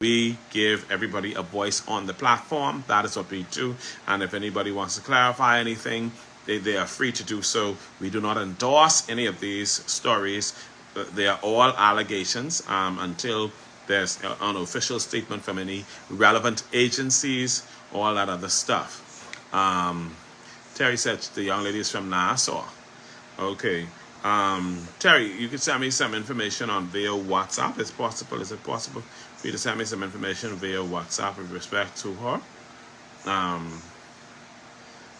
we give everybody a voice on the platform. That is what we do. And if anybody wants to clarify anything, they are free to do so. We do not endorse any of these stories. They are all allegations until there's an official statement from any relevant agencies, all that other stuff. Terry said the young lady is from Nassau. Okay. Terry, you could send me some information on via WhatsApp. Is it possible for you to send me some information via WhatsApp with respect to her?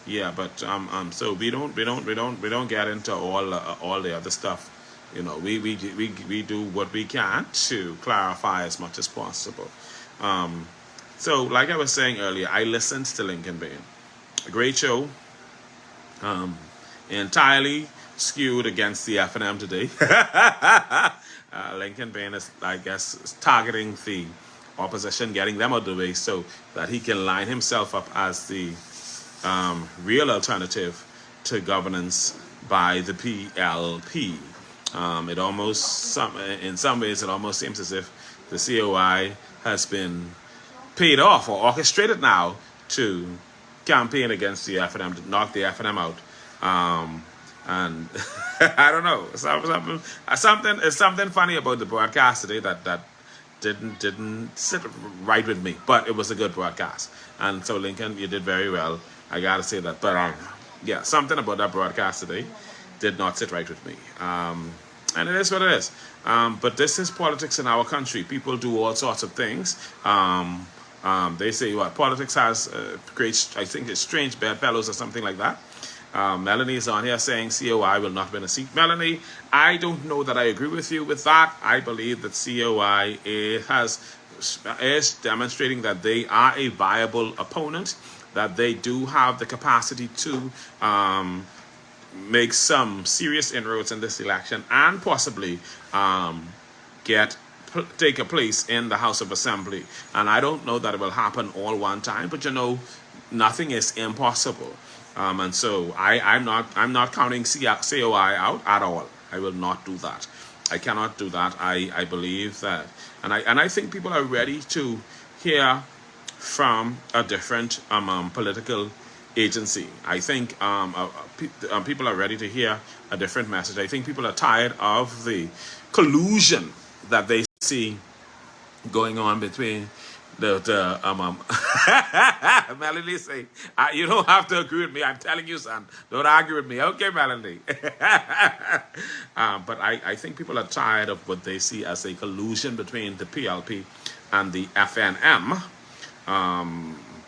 Yeah, but so we don't get into all the other stuff. You know, we do what we can to clarify as much as possible. So like I was saying earlier, I listened to Lincoln Bain. A great show. Entirely skewed against the F&M today. Lincoln Bain is, I guess, targeting the opposition, getting them out of the way so that he can line himself up as the real alternative to governance by the PLP. In some ways, it almost seems as if the COI has been paid off or orchestrated now to campaign against the F&M, to knock the F&M out. And I don't know, something funny about the broadcast today that didn't sit right with me, but it was a good broadcast. And so Lincoln, you did very well. I gotta say that. But yeah, something about that broadcast today did not sit right with me. And it is what it is. But this is politics in our country. People do all sorts of things. They say what politics has great, I think it's strange bedfellows or something like that. Melanie is on here saying COI will not win a seat. Melanie, I don't know that I agree with you with that. I believe that COI is demonstrating that they are a viable opponent, that they do have the capacity to make some serious inroads in this election and possibly take a place in the House of Assembly. And I don't know that it will happen all one time, but you know, nothing is impossible. And so I'm not counting COI out at all. I will not do that. I cannot do that. I believe that, and I think people are ready to hear from a different political agency. I think people are ready to hear a different message. I think people are tired of the collusion that they see going on between Melanie say, you don't have to agree with me. I'm telling you, son. Don't argue with me. Okay, Melanie. But I think people are tired of what they see as a collusion between the PLP and the FNM.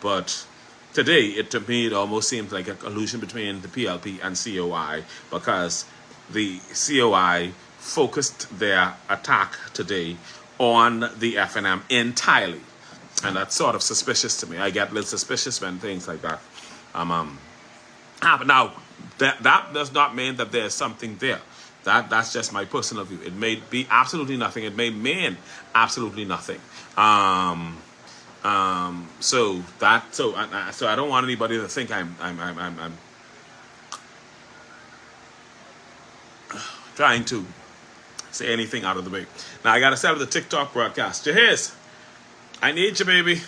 But today, to me, it almost seems like a collusion between the PLP and COI, because the COI focused their attack today on the FNM entirely. And that's sort of suspicious to me. I get a little suspicious when things like that happen. Now, that does not mean that there's something there. That's just my personal view. It may be absolutely nothing. It may mean absolutely nothing. So I don't want anybody to think I'm trying to say anything out of the way. Now I gotta set up the TikTok broadcast. Jahiz, I need you, baby.